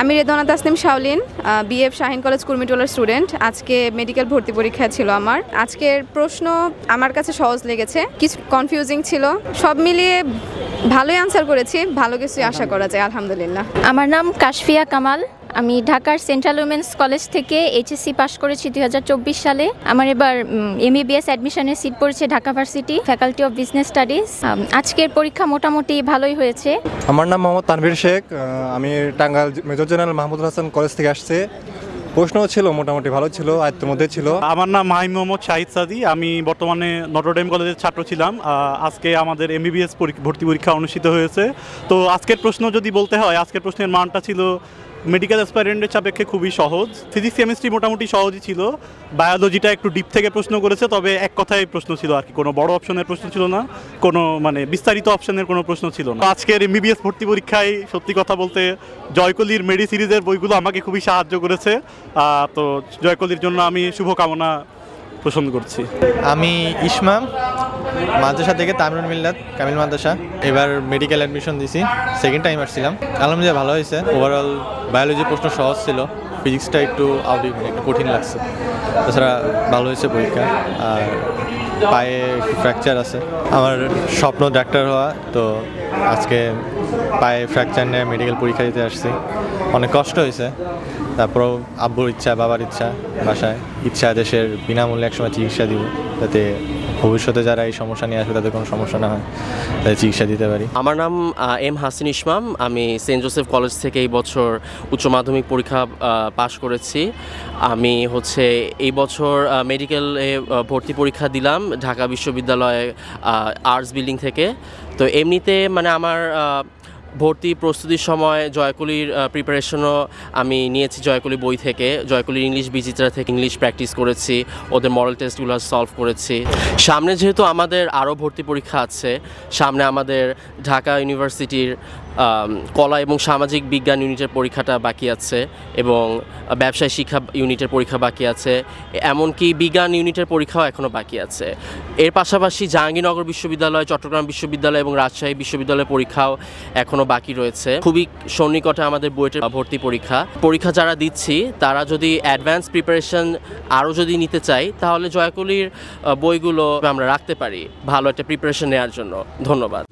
আমি Redwana Tasnim Shaolin, BAF Shaheen college কুর্মিটোলার student. আজকে মেডিকেল ভর্তি পরীক্ষা ছিল আমার। আজকের প্রশ্ন আমার কাছে সহজ লেগেছে, কিছু কনফিউজিং ছিল। সব মিলিয়ে ভালোই আনসার করেছি, ভালো কিছুই আশা করা যায় আলহামদুলিল্লাহ। আমার নাম কাশফিয়া কামাল, আমি ঢাকার সেন্ট্রাল উমেন্স কলেজ থেকে এইচএসসি পাস করেছি 2024 সালে। আমার এবার এমবিবিএস অ্যাডমিশনের সিট পড়েছে Dhaka varsity, faculty of business studies. আজকের পরীক্ষা মোটামুটি ভালোই হয়েছে। আমার নাম মোহাম্মদ তানভীর শেখ, আমি Tangail major general Mahmudul Hasan college থেকে আসছি। প্রশ্ন ছিল মোটামুটি ভালো ছিল, আয়ত্তের মধ্যে ছিল। আমার নাম মাহিম মোহাম্মদ শাহিদ সাদি, আমি বর্তমানে নটরডেম কলেজের ছাত্র ছিলাম। আজকে আমাদের এমবিবিএস ভর্তি পরীক্ষা অনুষ্ঠিত হয়েছে। তো আজকের প্রশ্ন যদি বলতে হয়, আজকের প্রশ্নের মানটা ছিল মেডিকেল অ্যাসপাইরেন্টের সাপেক্ষে খুবই সহজ। ফিজিক্স কেমিস্ট্রি মোটামুটি সহজই ছিল, বায়োলজিটা একটু ডিপ থেকে প্রশ্ন করেছে, তবে এক কথায় প্রশ্ন ছিল আর কি, কোনো বড় অপশনের প্রশ্ন ছিল না, কোনো বিস্তারিত অপশনের কোনো প্রশ্ন ছিল না। আজকের এমবিবিএস ভর্তি পরীক্ষায় সত্যি কথা বলতে জয়কলির মেডি সিরিজের বইগুলো আমাকে খুবই সাহায্য করেছে। তো জয়কলির জন্য আমি শুভকামনা পোষণ করছি। আমি ইসমাম, মাদ্রাসা থেকে তামিরুল মিল্লাত কামিল মাদ্রাসা। এবার মেডিকেল অ্যাডমিশন দিছি, সেকেন্ড টাইম আসছিলাম। আলহামদুলিল্লাহ ভালো হয়েছে। ওভারঅল বায়োলজি প্রশ্ন সহজ ছিল, ফিজিক্সটা একটু একটু কঠিন লাগছে। তাছাড়া ভালো হয়েছে পরীক্ষা। আর পায়ে একটু ফ্র্যাকচার আছে, আমার স্বপ্ন ডাক্তার হওয়া, তো আজকে পায়ে ফ্র্যাকচার নিয়ে মেডিকেল পরীক্ষা দিতে আসছি। অনেক কষ্ট হয়েছে, তারপরেও আব্বুর ইচ্ছা, বাবার ইচ্ছা, বাসায় ইচ্ছা দেশের বিনামূল্যে একসময় চিকিৎসা দিব, যাতে ভবিষ্যতে যারা এই সমস্যা নিয়ে আসবে তাদের কোনো সমস্যা না হয়, তাদের চিকিৎসা দিতে পারি। আমার নাম এম হাসিন ইসমাম, আমি সেন্ট জোসেফ কলেজ থেকে এই বছর উচ্চ মাধ্যমিক পরীক্ষা পাশ করেছি। আমি এই বছর মেডিকেলে ভর্তি পরীক্ষা দিলাম ঢাকা বিশ্ববিদ্যালয়ে আর্টস বিল্ডিং থেকে। তো এমনিতে আমার ভর্তি প্রস্তুতির সময় জয়কলির প্রিপারেশনও আমি নিয়েছি জয়কলি বই থেকে, জয়কলির ইংলিশ বিচিত্রা থেকে ইংলিশ প্র্যাকটিস করেছি, ওদের মডেল টেস্টগুলো সলভ করেছি। সামনে যেহেতু আমাদের আরও ভর্তি পরীক্ষা আছে, সামনে আমাদের ঢাকা ইউনিভার্সিটির কলা এবং সামাজিক বিজ্ঞান ইউনিটের পরীক্ষাটা বাকি আছে, এবং ব্যবসায় শিক্ষা ইউনিটের পরীক্ষা বাকি আছে, এমনকি বিজ্ঞান ইউনিটের পরীক্ষাও এখনও বাকি আছে। এর পাশাপাশি জাহাঙ্গীরনগর বিশ্ববিদ্যালয়, চট্টগ্রাম বিশ্ববিদ্যালয় এবং রাজশাহী বিশ্ববিদ্যালয়ের পরীক্ষাও এখনও বাকি রয়েছে। খুবই সন্নিকটে আমাদের বুয়েটের ভর্তি পরীক্ষা যারা দিচ্ছি, তারা যদি অ্যাডভান্স প্রিপারেশন আরও যদি নিতে চাই, তাহলে জয়কলির বইগুলো আমরা রাখতে পারি ভালো একটা প্রিপারেশন নেওয়ার জন্য। ধন্যবাদ।